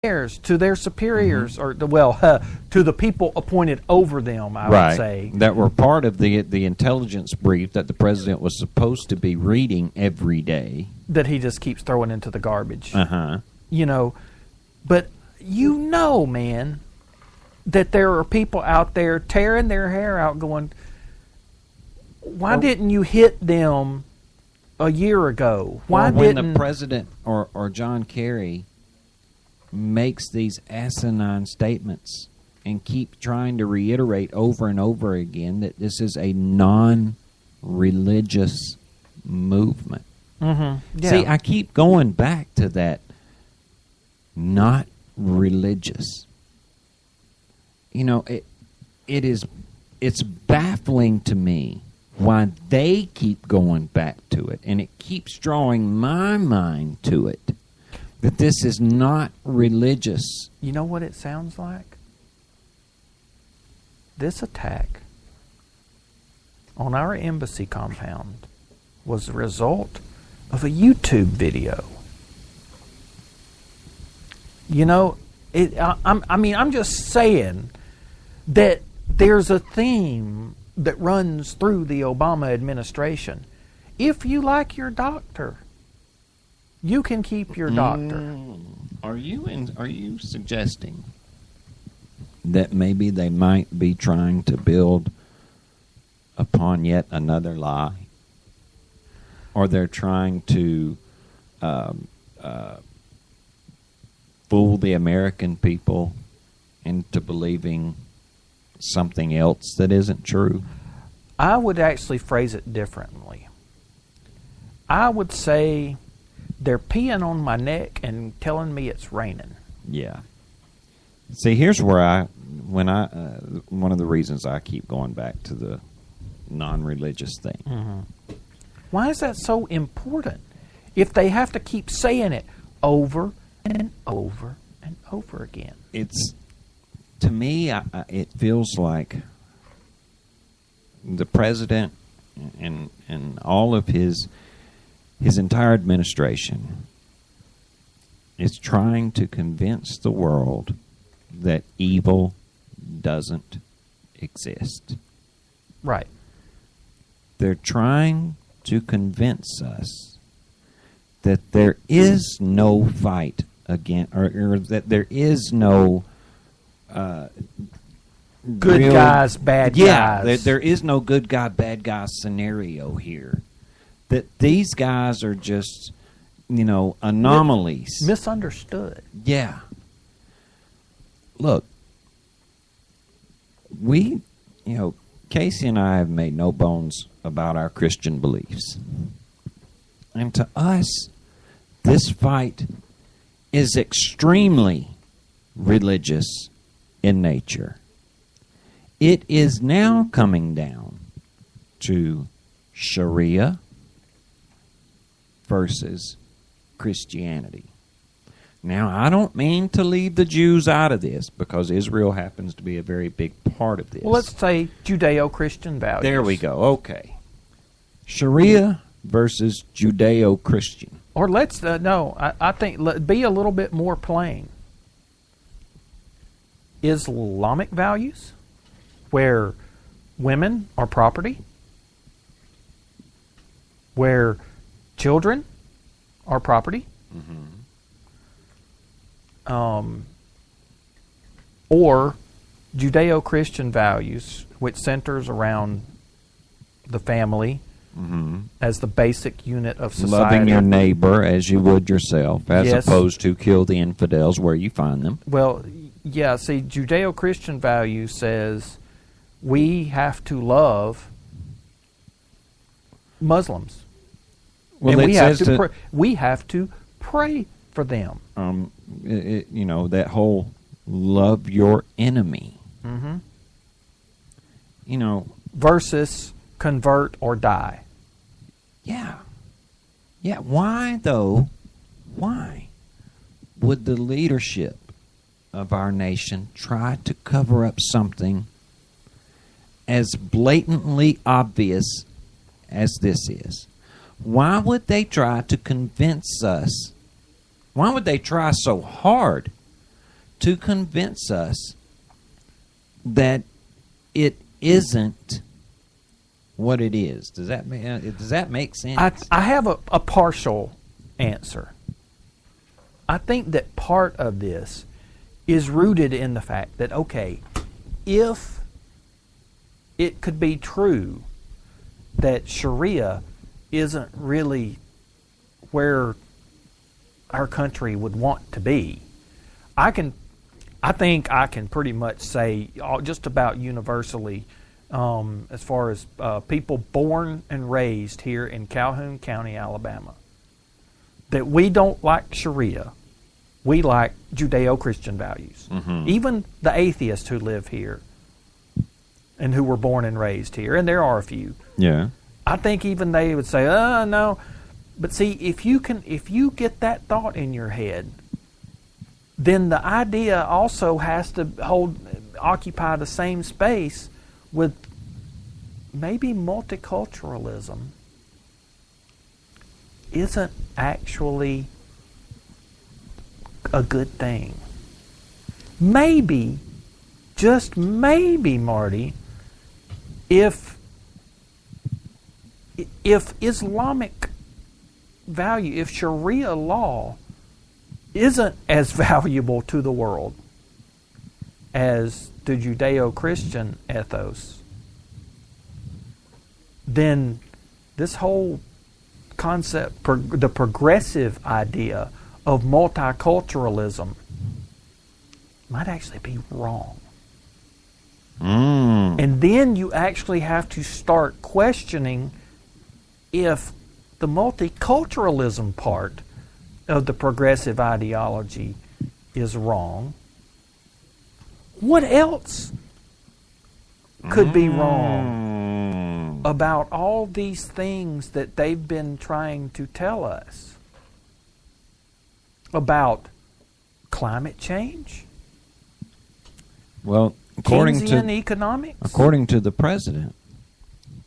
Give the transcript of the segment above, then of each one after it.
to their superiors, or to the people appointed over them, I would say. That were part of the intelligence brief that the president was supposed to be reading every day. That he just keeps throwing into the garbage. Uh-huh. But man, that there are people out there tearing their hair out going, why didn't you hit them a year ago? When the president or John Kerry makes these asinine statements and keep trying to reiterate over and over again that this is a non-religious movement. Mm-hmm. Yeah. See, I keep going back to that, not religious. It's baffling to me why they keep going back to it, and it keeps drawing my mind to it, that this is not religious. You know what it sounds like? This attack on our embassy compound was the result of a YouTube video. I'm just saying that there's a theme that runs through the Obama administration. If you like your doctor, you can keep your doctor. Are you suggesting that maybe they might be trying to build upon yet another lie? Or they're trying to fool the American people into believing something else that isn't true? I would actually phrase it differently. I would say they're peeing on my neck and telling me it's raining. Yeah. See, here's where one of the reasons I keep going back to the non-religious thing. Mm-hmm. Why is that so important? If they have to keep saying it over and over and over again. To me, it feels like the president and all of his entire administration is trying to convince the world that evil doesn't exist. Right. They're trying to convince us that there is no fight against, or that there is no good guys, bad guys. Yeah, there is no good guy, bad guy scenario here. That these guys are just, anomalies. Misunderstood. Yeah. Look, Casey and I have made no bones about our Christian beliefs. And to us, this fight is extremely religious in nature. It is now coming down to Sharia versus Christianity. Now, I don't mean to leave the Jews out of this, because Israel happens to be a very big part of this. Well, let's say Judeo-Christian values. There we go. Okay. Sharia versus Judeo-Christian. Or let's, I think, be a little bit more plain. Islamic values, where women are property, where children are property, or Judeo-Christian values, which centers around the family as the basic unit of society. Loving your neighbor as you would yourself, as opposed to kill the infidels where you find them. Well, yeah, see, Judeo-Christian value says we have to love Muslims. Well, and we have to pray for them. That whole love your enemy. Versus convert or die. Yeah. Yeah, why, though? Why would the leadership of our nation try to cover up something as blatantly obvious as this is? Why would they try to convince us? Why would they try so hard to convince us that it isn't what it is. Does that make sense? I have a partial answer. I think that part of this is rooted in the fact that, okay, if it could be true that Sharia isn't really where our country would want to be, I think I can pretty much say just about universally, as far as people born and raised here in Calhoun County, Alabama, that we don't like Sharia. We like Judeo-Christian values. Mm-hmm. Even the atheists who live here and who were born and raised here, and there are a few. Yeah. I think even they would say, no. But see, if you get that thought in your head, then the idea also has to occupy the same space with maybe multiculturalism isn't actually a good thing. Maybe, just maybe, Marty, if Islamic value, if Sharia law isn't as valuable to the world as the Judeo-Christian ethos, then this whole concept, the progressive idea of multiculturalism, might actually be wrong. And then you actually have to start questioning if the multiculturalism part of the progressive ideology is wrong. What else could be wrong about all these things that they've been trying to tell us about climate change? Well, Keynesian economics? According to the president,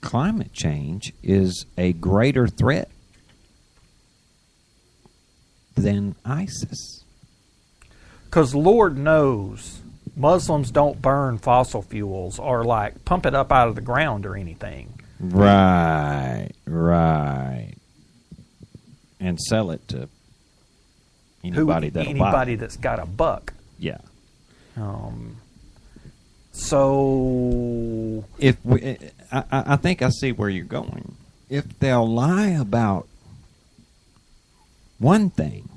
climate change is a greater threat than ISIS. Because Lord knows Muslims don't burn fossil fuels or like pump it up out of the ground or anything. Right. And sell it to anybody that's got a buck. Yeah. So if I think I see where you're going. If they'll lie about one thing,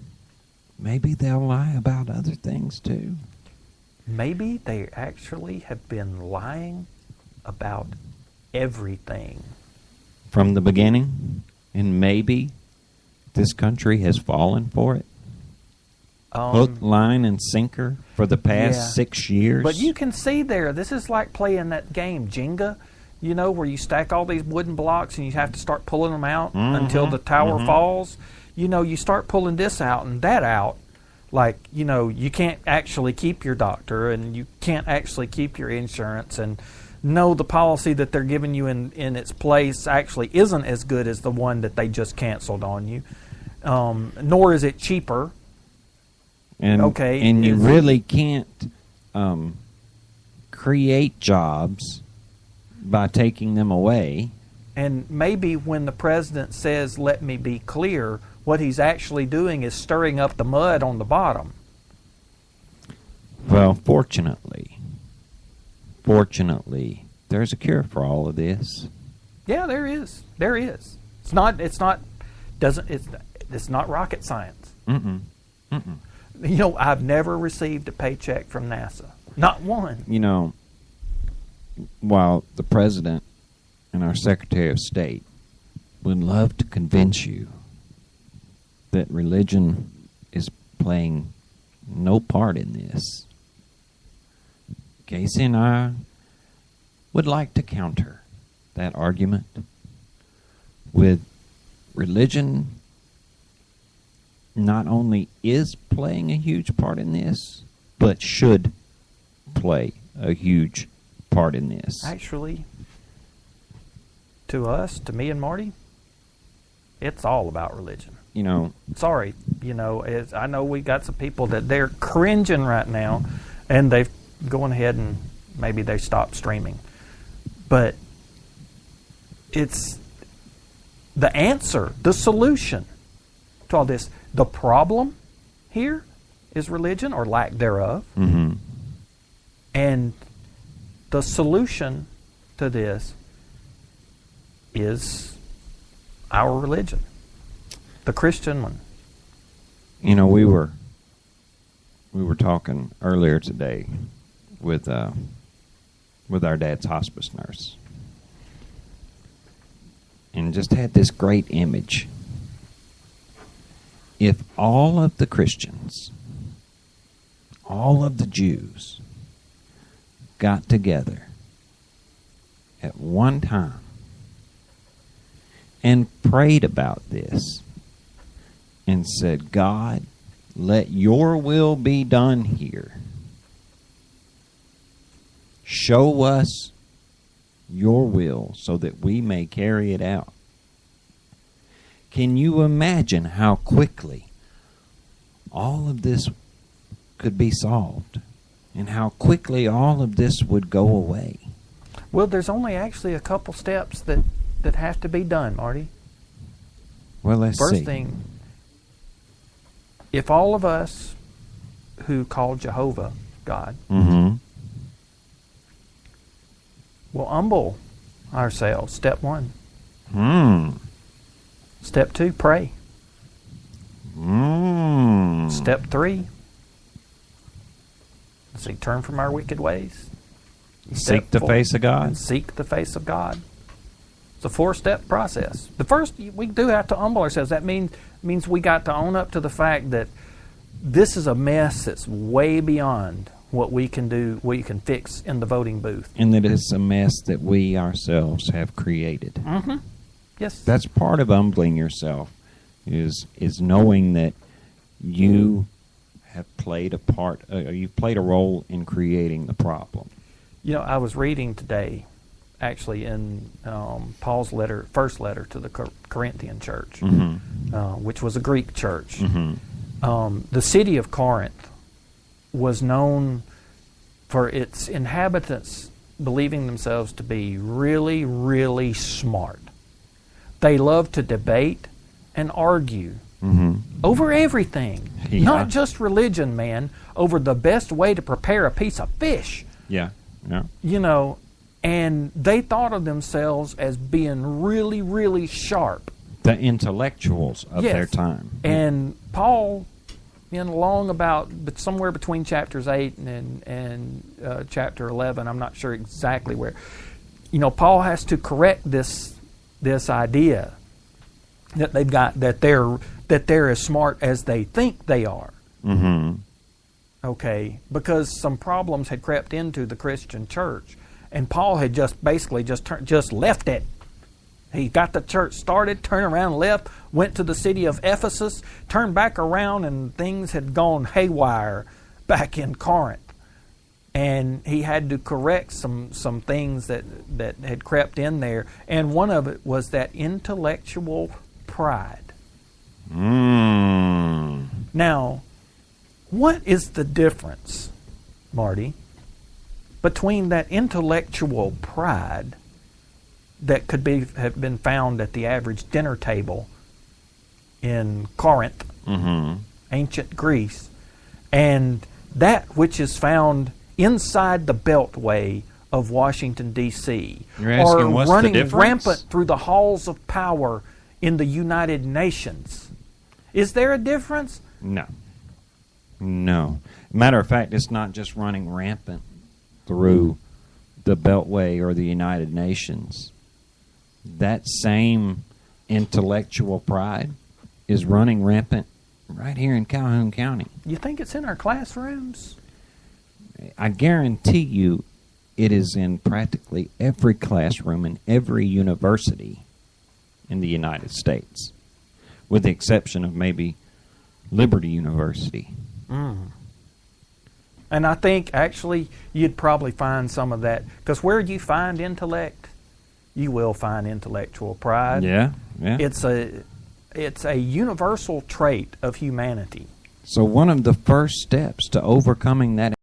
maybe they'll lie about other things too. Maybe they actually have been lying about everything from the beginning, and maybe this country has fallen for it. Hook, line, and sinker for the past 6 years. But you can see there, this is like playing that game, Jenga, where you stack all these wooden blocks and you have to start pulling them out until the tower falls. You start pulling this out and that out. Like, you can't actually keep your doctor and you can't actually keep your insurance. And no, the policy that they're giving you in its place actually isn't as good as the one that they just canceled on you. Nor is it cheaper. And you really can't create jobs by taking them away. And maybe when the president says, "Let me be clear," what he's actually doing is stirring up the mud on the bottom. Well, fortunately, there's a cure for all of this. Yeah, there is. It's not rocket science. I've never received a paycheck from NASA. Not one. While the president and our Secretary of State would love to convince you that religion is playing no part in this, Casey and I would like to counter that argument with religion not only is playing a huge part in this, but should play a huge part in this. Actually, to me and Marty, it's all about religion. Sorry, I know we got some people that they're cringing right now, and they've gone ahead and maybe they stopped streaming. But it's the answer, the solution to all this. The problem here is religion or lack thereof. Mm-hmm. And the solution to this is our religion, the Christian one. We were talking earlier today with our dad's hospice nurse, and just had this great image. If all of the Christians, all of the Jews, got together at one time and prayed about this and said, God, let your will be done here. Show us your will so that we may carry it out. Can you imagine how quickly all of this could be solved and how quickly all of this would go away? Well, there's only actually a couple steps that have to be done, Marty. Well, let's see. First thing, if all of us who call Jehovah God Mm-hmm. will humble ourselves, step one. Step two, pray. Step three, turn from our wicked ways. Seek the face of God. Seek the face of God. It's a 4-step process. The first, we do have to humble ourselves. That means we got to own up to the fact that this is a mess that's way beyond what we can do, what you can fix in the voting booth. And that it's a mess that we ourselves have created. Mm-hmm. Yes. That's part of humbling yourself, is knowing that you have played a part, you've played a role in creating the problem. I was reading today, actually, in Paul's first letter to the Corinthian church, Mm-hmm. which was a Greek church. Mm-hmm. The city of Corinth was known for its inhabitants believing themselves to be really, really smart. They loved to debate and argue over everything. Yeah. Not just religion, man, over the best way to prepare a piece of fish. Yeah. And they thought of themselves as being really, really sharp. The intellectuals of their time. And Paul, but somewhere between chapters 8 and chapter 11, I'm not sure exactly where, Paul has to correct this idea that they've got, that they're as smart as they think they are. Mm-hmm. Okay, because some problems had crept into the Christian church, and Paul had just left it. He got the church started, turned around, left, went to the city of Ephesus, turned back around, and things had gone haywire back in Corinth. And he had to correct some things that had crept in there, and one of it was that intellectual pride. Now, what is the difference, Marty, between that intellectual pride that could have been found at the average dinner table in Corinth, ancient Greece, and that which is found inside the beltway of Washington, D.C., or running rampant through the halls of power in the United Nations? Is there a difference? No. Matter of fact, it's not just running rampant through the Beltway or the United Nations. That same intellectual pride is running rampant right here in Calhoun County. You think it's in our classrooms? I guarantee you it is in practically every classroom in every university in the United States, with the exception of maybe Liberty University. And I think, actually, you'd probably find some of that. Because where you find intellect, you will find intellectual pride. Yeah. It's it's a universal trait of humanity. So one of the first steps to overcoming that